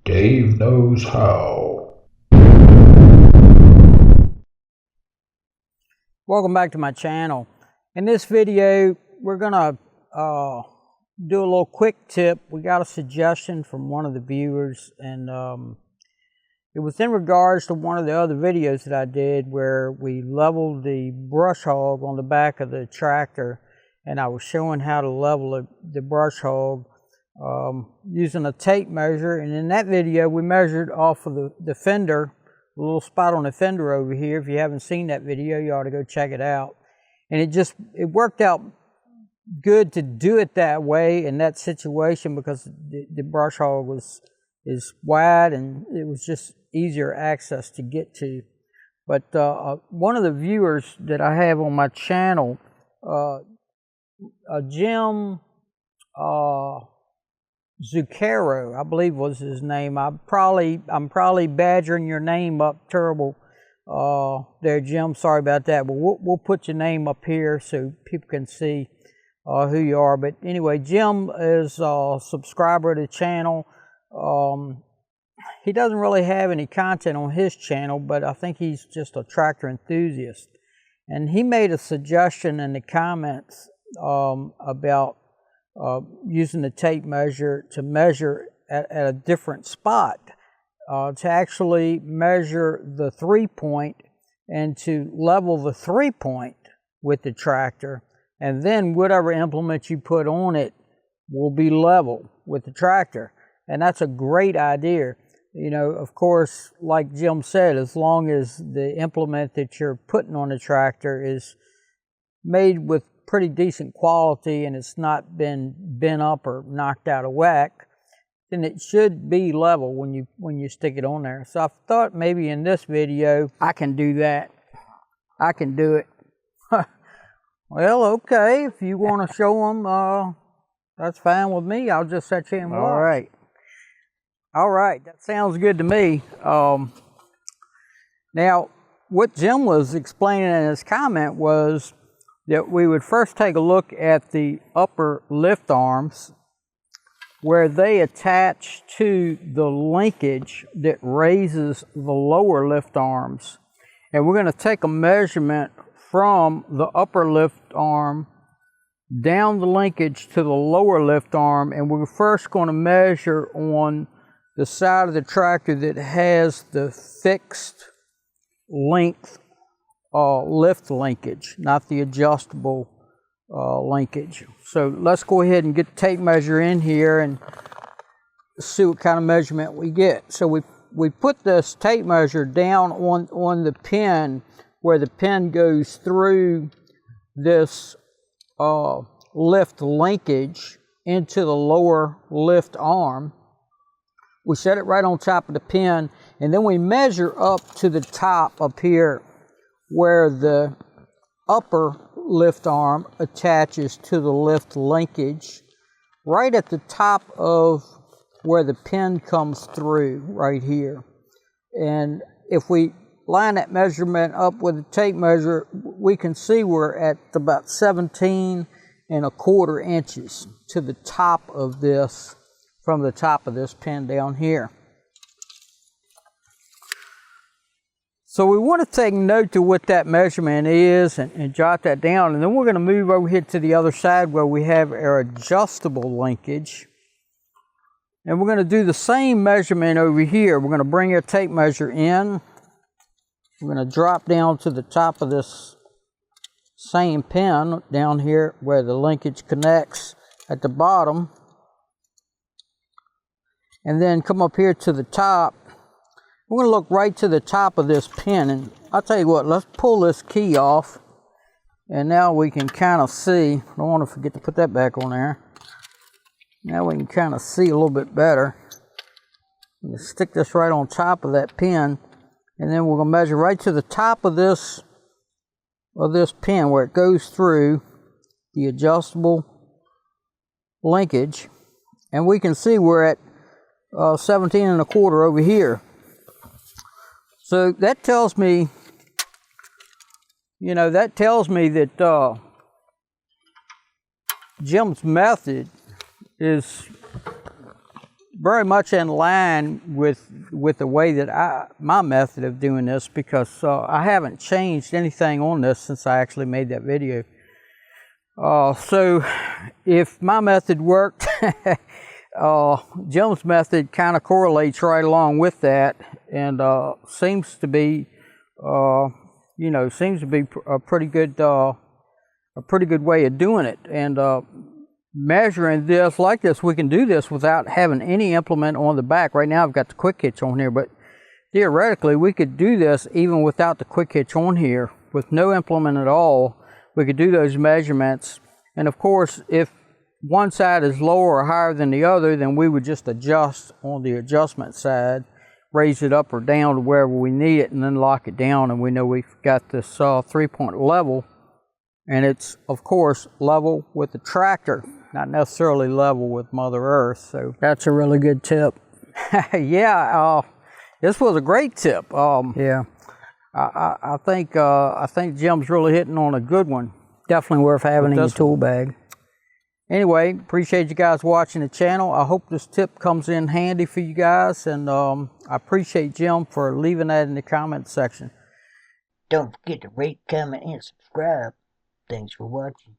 Dave knows how. Welcome back to my channel. In this video, we're gonna do a little quick tip. We got a suggestion from one of the viewers, and it was in regards to one of the other videos that I did where we leveled the brush hog on the back of the tractor, and I was showing how to level the brush hog using a tape measure. And in that video, we measured off of the fender, a little spot on the fender over here. If you haven't seen that video, you ought to go check it out. And it worked out good to do it that way in that situation because the brush hog is wide and it was just easier access to get to. But one of the viewers that I have on my channel, Jim Zucchero, I believe was his name. I'm probably badgering your name up terrible there, Jim. Sorry about that. But we'll put your name up here so people can see who you are. But anyway, Jim is a subscriber to the channel. He doesn't really have any content on his channel, but I think he's just a tractor enthusiast. And he made a suggestion in the comments about using the tape measure to measure at a different spot, to actually measure the 3-point and to level the 3-point with the tractor, and then whatever implement you put on it will be level with the tractor. And that's a great idea. You know, of course, like Jim said, as long as the implement that you're putting on the tractor is made with pretty decent quality and it's not been bent up or knocked out of whack, then it should be level when you stick it on there. So I thought maybe in this video I can do that. I can do it. Well, okay, if you want to show them, that's fine with me. I'll just set you in watch. All right, that sounds good to me. Now, what Jim was explaining in his comment was that we would first take a look at the upper lift arms where they attach to the linkage that raises the lower lift arms. And we're going to take a measurement from the upper lift arm down the linkage to the lower lift arm, and we're first going to measure on the side of the tractor that has the fixed length lift linkage, not the adjustable linkage. So let's go ahead and get the tape measure in here and see what kind of measurement we get. So we put this tape measure down on the pin where the pin goes through this lift linkage into the lower lift arm. We set it right on top of the pin, and then we measure up to the top up here where the upper lift arm attaches to the lift linkage, right at the top of where the pin comes through, right here. And if we line that measurement up with the tape measure, we can see we're at about 17¼ inches to the top of this, from the top of this pin down here. So we want to take note to what that measurement is and jot that down, and then we're going to move over here to the other side where we have our adjustable linkage. And we're going to do the same measurement over here. We're going to bring our tape measure in. We're going to drop down to the top of this same pin down here where the linkage connects at the bottom. And then come up here to the top. We're going to look right to the top of this pin, and I'll tell you what, let's pull this key off, and now we can kind of see. I don't want to forget to put that back on there. Now we can kind of see a little bit better. We'll stick this right on top of that pin, and then we're going to measure right to the top of this pin where it goes through the adjustable linkage, and we can see we're at 17¼ over here. So that tells me, that Jim's method is very much in line with the way that my method of doing this, because I haven't changed anything on this since I actually made that video. So if my method worked, Jim's method kind of correlates right along with that, and seems to be, seems to be a pretty good way of doing it. And measuring this like this, we can do this without having any implement on the back. Right now I've got the quick hitch on here, but theoretically we could do this even without the quick hitch on here, with no implement at all. We could do those measurements, and of course if one side is lower or higher than the other, then we would just adjust on the adjustment side, raise it up or down to wherever we need it, and then lock it down, and we know we've got this 3-point level, and it's of course level with the tractor, not necessarily level with Mother Earth. So that's a really good tip. Yeah, this was a great tip. Yeah, I think Jim's really hitting on a good one. Definitely worth having in your tool bag. Anyway, appreciate you guys watching the channel. I hope this tip comes in handy for you guys, and I appreciate Jim for leaving that in the comment section. Don't forget to rate, comment, and subscribe. Thanks for watching.